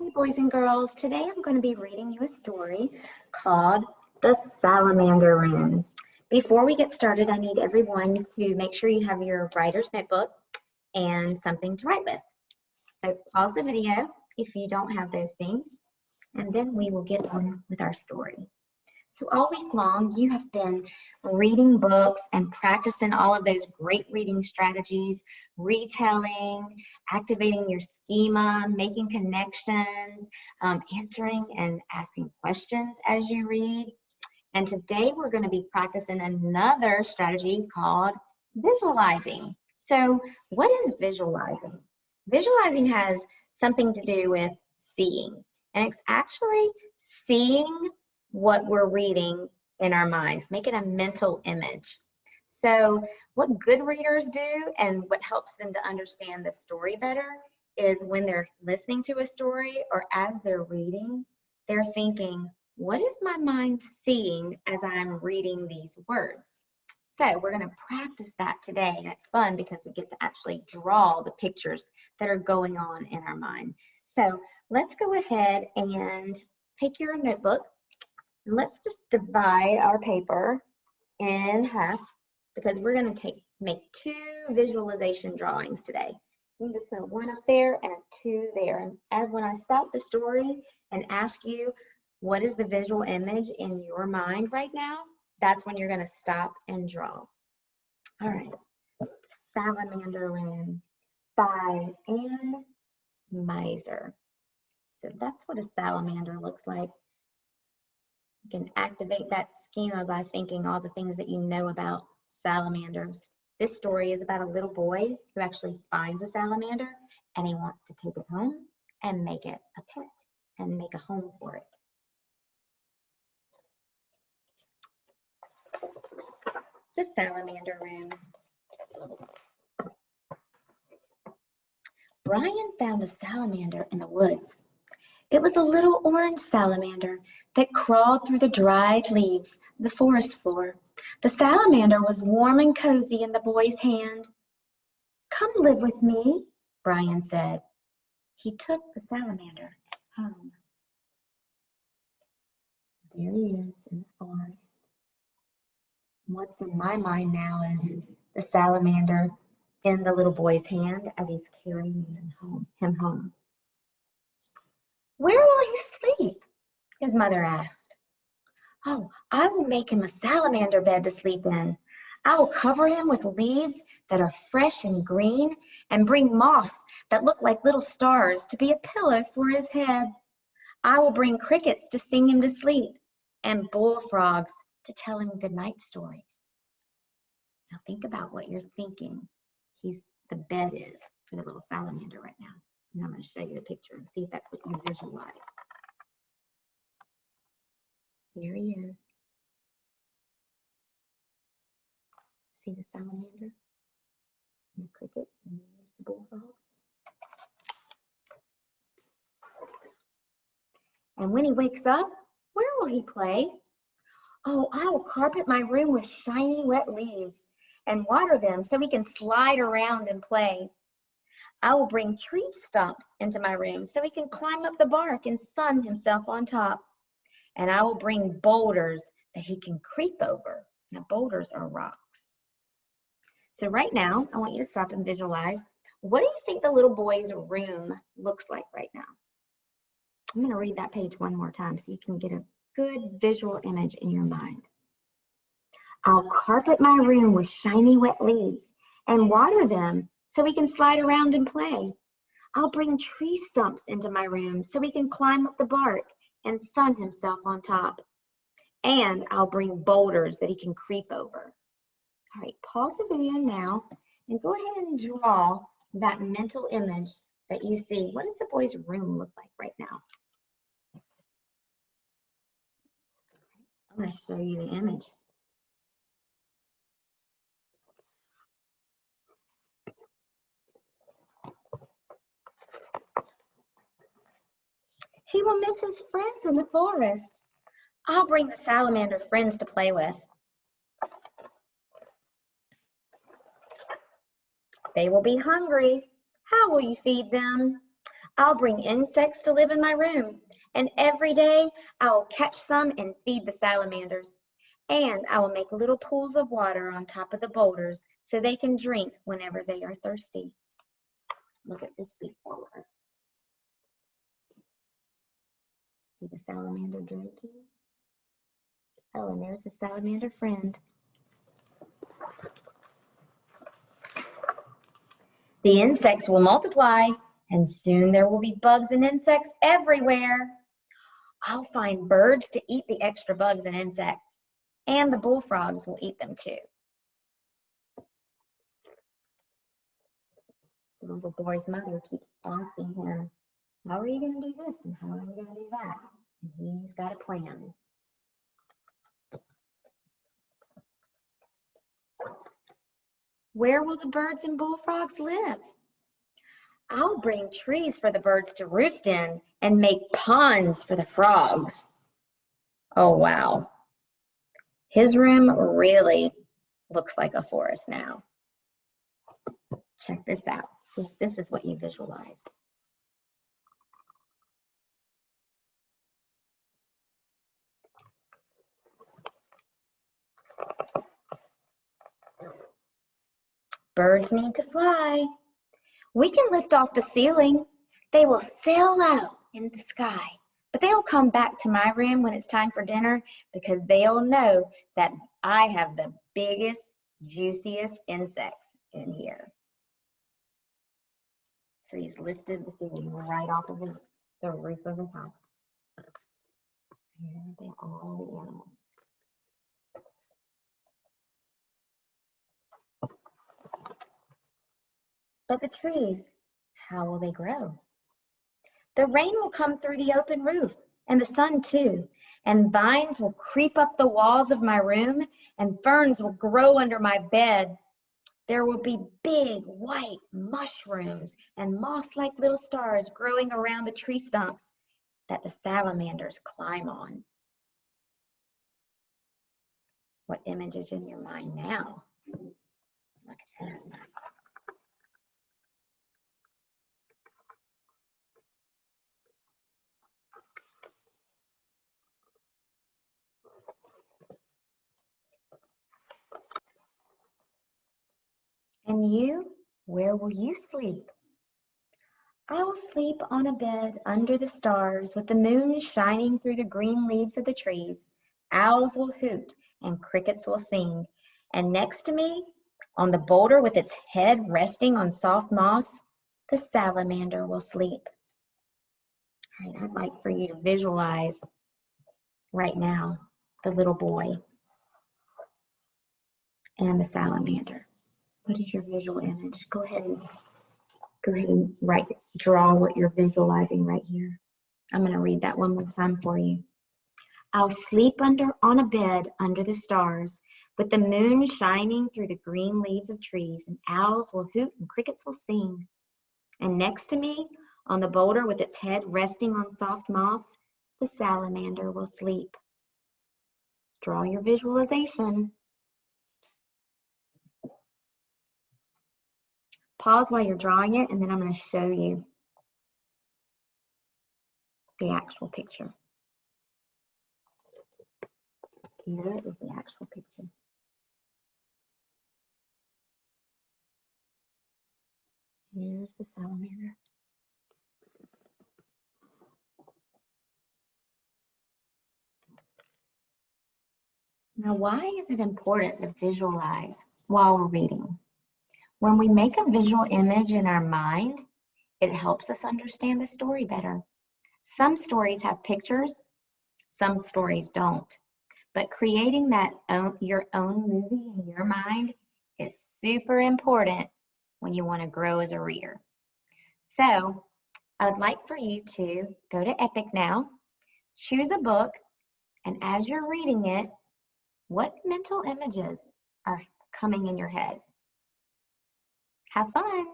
Hey boys and girls, today I'm going to be reading you a story called The Salamander Room. Before we get started, I need everyone to make sure you have your writer's notebook and something to write with. So pause the video if you don't have those things, and then we will get on with our story. So all week long, you have been reading books and practicing all of those great reading strategies, retelling, activating your schema, making connections, answering and asking questions as you read. And today we're going to be practicing another strategy called visualizing. So what is visualizing? Visualizing has something to do with seeing, and it's actually seeing what we're reading in our minds, make it a mental image. So what good readers do and what helps them to understand the story better is when they're listening to a story or as they're reading, they're thinking, what is my mind seeing as I'm reading these words? So we're going to practice that today, and it's fun because we get to actually draw the pictures that are going on in our mind. So let's go ahead and take your notebook. Let's just divide our paper in half because we're going to make two visualization drawings today. You can just put one up there and a two there. And when I stop the story and ask you, what is the visual image in your mind right now? That's when you're going to stop and draw. All right. Salamander Room by Anne Miser. So that's what a salamander looks like. You can activate that schema by thinking all the things that you know about salamanders. This story is about a little boy who actually finds a salamander and he wants to take it home and make it a pet and make a home for it. The Salamander Room. Brian found a salamander in the woods. It was a little orange salamander that crawled through the dried leaves of the forest floor. The salamander was warm and cozy in the boy's hand. "Come live with me," Brian said. He took the salamander home. There he is in the forest. What's in my mind now is the salamander in the little boy's hand as he's carrying him home. "Where will he sleep?" his mother asked. "Oh, I will make him a salamander bed to sleep in. I will cover him with leaves that are fresh and green and bring moss that look like little stars to be a pillow for his head. I will bring crickets to sing him to sleep and bullfrogs to tell him goodnight stories." Now think about what you're thinking the bed is for the little salamander right now. And I'm going to show you the picture and see if that's what you visualized. Here he is. See the salamander and the crickets and the bullfrogs. And when he wakes up, where will he play? "Oh, I will carpet my room with shiny wet leaves and water them so he can slide around and play. I will bring tree stumps into my room so he can climb up the bark and sun himself on top. And I will bring boulders that he can creep over." Now, boulders are rocks. So right now, I want you to stop and visualize. What do you think the little boy's room looks like right now? I'm going to read that page one more time so you can get a good visual image in your mind. "I'll carpet my room with shiny wet leaves and water them so he can slide around and play. I'll bring tree stumps into my room so he can climb up the bark and sun himself on top. And I'll bring boulders that he can creep over." All right, pause the video now and go ahead and draw that mental image that you see. What does the boy's room look like right now? I'm going to show you the image. He will miss his friends in the forest. I'll bring the salamander friends to play with. They will be hungry. How will you feed them? I'll bring insects to live in my room, and every day I will catch some and feed the salamanders. And I will make little pools of water on top of the boulders so they can drink whenever they are thirsty. Look at this before. See the salamander drinking? Oh, and there's the salamander friend. The insects will multiply, and soon there will be bugs and insects everywhere. I'll find birds to eat the extra bugs and insects, and the bullfrogs will eat them too. The little boy's mother keeps asking him, how are you going to do this and how are you going to do that? And he's got a plan. Where will the birds and bullfrogs live? I'll bring trees for the birds to roost in and make ponds for the frogs. Oh, wow. His room really looks like a forest now. Check this out. See, this is what you visualize. Birds need to fly. We can lift off the ceiling. They will sail out in the sky, but they'll come back to my room when it's time for dinner because they'll know that I have the biggest, juiciest insects in here. So he's lifted the ceiling right off of the roof of his house. Here they are, all the animals. But the trees, how will they grow? The rain will come through the open roof, and the sun too, and vines will creep up the walls of my room, and ferns will grow under my bed. There will be big white mushrooms and moss-like little stars growing around the tree stumps that the salamanders climb on. What image is in your mind now? Look at this. And you, where will you sleep? I will sleep on a bed under the stars with the moon shining through the green leaves of the trees. Owls will hoot and crickets will sing. And next to me, on the boulder with its head resting on soft moss, the salamander will sleep. All right, I'd like for you to visualize right now the little boy and the salamander. What is your visual image? Go ahead and draw what you're visualizing right here. I'm going to read that one more time for you. I'll sleep on a bed under the stars with the moon shining through the green leaves of trees, and owls will hoot and crickets will sing. And next to me, on the boulder with its head resting on soft moss, the salamander will sleep. Draw your visualization. Pause while you're drawing it, and then I'm going to show you the actual picture. Here is the actual picture. Here's the salamander. Now, why is it important to visualize while we're reading? When we make a visual image in our mind, it helps us understand the story better. Some stories have pictures, some stories don't. But creating your own movie in your mind is super important when you want to grow as a reader. So I would like for you to go to Epic now, choose a book, and as you're reading it, what mental images are coming in your head? Have fun.